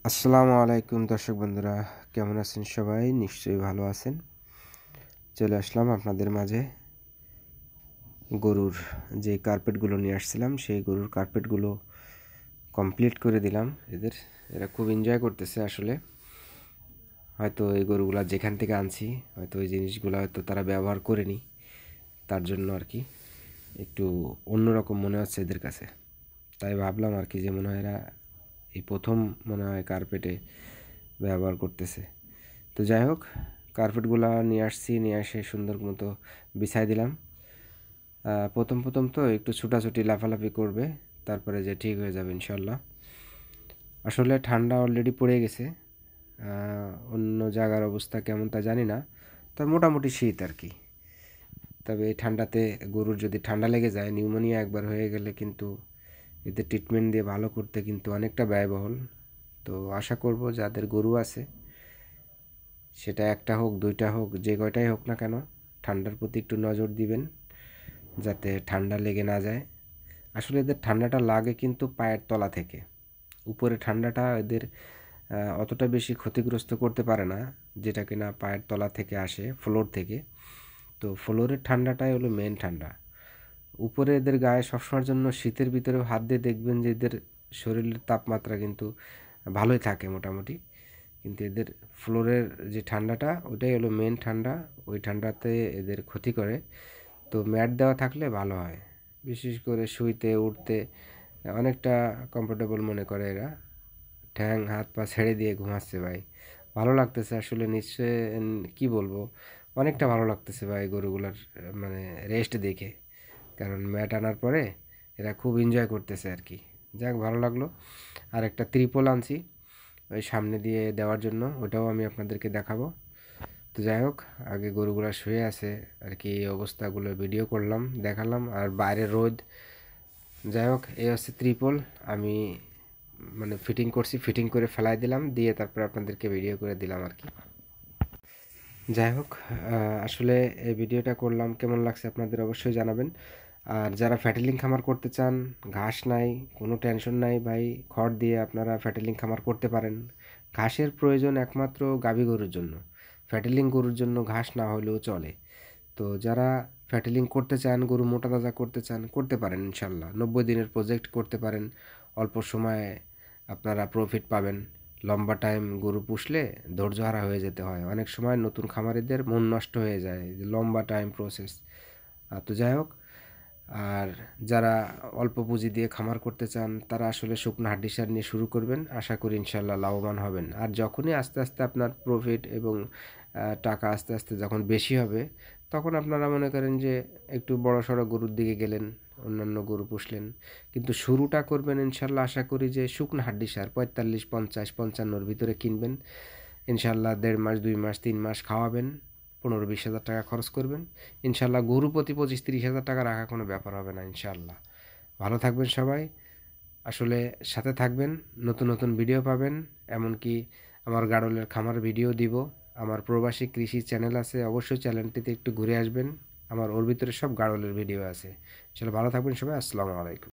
আসসালামু আলাইকুম দর্শক বন্ধুরা, কেমন আছেন সবাই? নিশ্চয়ই ভালো আছেন। চলে আসলাম আপনাদের মাঝে গরুর যে কার্পেটগুলো নিয়ে আসছিলাম, সেই গরুর কার্পেটগুলো কমপ্লিট করে দিলাম। এরা খুব এনজয় করতেছে। আসলে হয়তো এই গরুগুলা যেখান থেকে আনছি, হয়তো ওই জিনিসগুলো হয়তো তারা ব্যবহার করেনি, তার জন্য আর কি একটু অন্যরকম মনে হচ্ছে এদের কাছে। তাই ভাবলাম আর কি যে মনে হয় এরা এই প্রথম মনে হয় কার্পেটে ব্যবহার করতেছে। তো যাই হোক, কার্পেটগুলো নিয়ে আসছি, নিয়ে এসে সুন্দর মতো বিছাই দিলাম। প্রথম তো একটু ছুটাছুটি লাফালাফি করবে, তারপরে যে ঠিক হয়ে যাবে ইনশাল্লাহ। আসলে ঠান্ডা অলরেডি পড়ে গেছে। অন্য জায়গার অবস্থা কেমন তা জানি না, তবে মোটামুটি শীত আর কি। তবে এই ঠান্ডাতে গরুর যদি ঠান্ডা লেগে যায়, নিউমোনিয়া একবার হয়ে গেলে কিন্তু এতে ট্রিটমেন্ট দিয়ে ভালো করতে কিন্তু অনেকটা ব্যয়বহুল। তো আশা করব যাদের গরু আছে, সেটা একটা হোক দুইটা হোক যে কয়টাই হোক না কেন, ঠান্ডার প্রতি একটু নজর দিবেন যাতে ঠান্ডা লেগে না যায়। আসলে এদের ঠান্ডাটা লাগে কিন্তু পায়ের তলা থেকে। উপরে ঠান্ডাটা এদের অতটা বেশি ক্ষতিগ্রস্ত করতে পারে না, যেটা কিনা পায়ের তলা থেকে আসে, ফ্লোর থেকে। তো ফ্লোরের ঠান্ডাটাই হলো মেন ঠান্ডা। উপরে এদের গায়ে সবসময়ের জন্য শীতের ভিতরেও হাত দিয়ে দেখবেন যে এদের শরীরের তাপমাত্রা কিন্তু ভালোই থাকে মোটামুটি, কিন্তু এদের ফ্লোরের যে ঠান্ডাটা ওইটাই হলো মেন ঠান্ডা। ওই ঠান্ডাতে এদের ক্ষতি করে। তো ম্যাট দেওয়া থাকলে ভালো হয়, বিশেষ করে শুইতে উঠতে অনেকটা কমফোর্টেবল মনে করে এরা। ঠ্যাং হাত পা ছেড়ে দিয়ে ঘুমাচ্ছে ভাই, ভালো লাগতেছে আসলে। নিশ্চয় কি বলবো, অনেকটা ভালো লাগতেছে ভাই গরুগুলার মানে রেস্ট দেখে। কারণ ম্যাট আনার পরে এরা খুব এনজয় করতেছে আর কি। যাক, ভালো লাগলো। আর একটা ত্রিপল আনছি ওই সামনে দিয়ে দেওয়ার জন্য, ওটাও আমি আপনাদেরকে দেখাবো। তো যাই হোক, আগে গরুগুলো শুয়ে আছে আর কি, এই অবস্থাগুলো ভিডিও করলাম, দেখালাম। আর বাইরে রোদ। যাই হোক, এই হচ্ছে ত্রিপল। আমি মানে ফিটিং করছি, ফিটিং করে ফেলাই দিলাম, দিয়ে তারপর আপনাদেরকে ভিডিও করে দিলাম আর কি। যাই হোক, আসলে এই ভিডিওটা করলাম, কেমন লাগছে আপনাদের অবশ্যই জানাবেন। আর যারা ফ্যাটেলিং খামার করতে চান, ঘাস নাই, কোনো টেনশন নাই ভাই, খড় দিয়ে আপনারা ফ্যাটেলিং খামার করতে পারেন। ঘাসের প্রয়োজন একমাত্র গাভী গরুর জন্য, ফ্যাটেলিং গরুর জন্য ঘাস না হলেও চলে। তো যারা ফ্যাটেলিং করতে চান, গরু মোটা তাজা করতে চান, করতে পারেন ইনশাল্লাহ। 90 দিনের প্রজেক্ট করতে পারেন, অল্প সময়ে আপনারা প্রফিট পাবেন। লম্বা টাইম গরু পুষলে ধৈর্যহারা হয়ে যেতে হয়, অনেক সময় নতুন খামারিদের মন নষ্ট হয়ে যায়, লম্বা টাইম প্রসেস। তো যাই হোক, আর যারা অল্প পুঁজি দিয়ে খামার করতে চান, তারা আসলে শুকনো হাড্ডি সার নিয়ে শুরু করবেন, আশা করি ইনশাল্লাহ লাভবান হবেন। আর যখনই আস্তে আস্তে আপনার প্রফিট এবং টাকা আস্তে আস্তে যখন বেশি হবে, তখন আপনারা মনে করেন যে একটু বড় সড়ো গরুর দিকে গেলেন, অন্যান্য গরু পুষলেন। কিন্তু শুরুটা করবেন ইনশাল্লাহ আশা করি যে শুকনো হাড্ডি সার 45, 50, 55-র ভিতরে কিনবেন। ইনশাল্লাহ 1.5 মাস, 2 মাস, 3 মাস খাওয়াবেন, 15-20 হাজার টাকা খরচ করবেন। ইনশাল্লাহ গরু প্রতি 25-30 হাজার টাকা রাখা কোনো ব্যাপার হবে না ইনশাল্লাহ। ভালো থাকবেন সবাই, আসলে সাথে থাকবেন, নতুন নতুন ভিডিও পাবেন। এমনকি আমার গাড়লের খামার ভিডিও দিব। আমার প্রবাসী কৃষি চ্যানেল আছে, অবশ্যই চ্যানেলটিতে একটু ঘুরে আসবেন। আমার ওর ভিতরে সব গাড়লের ভিডিও আছে। চলো, ভালো থাকবেন সবাই। আসসালামু আলাইকুম।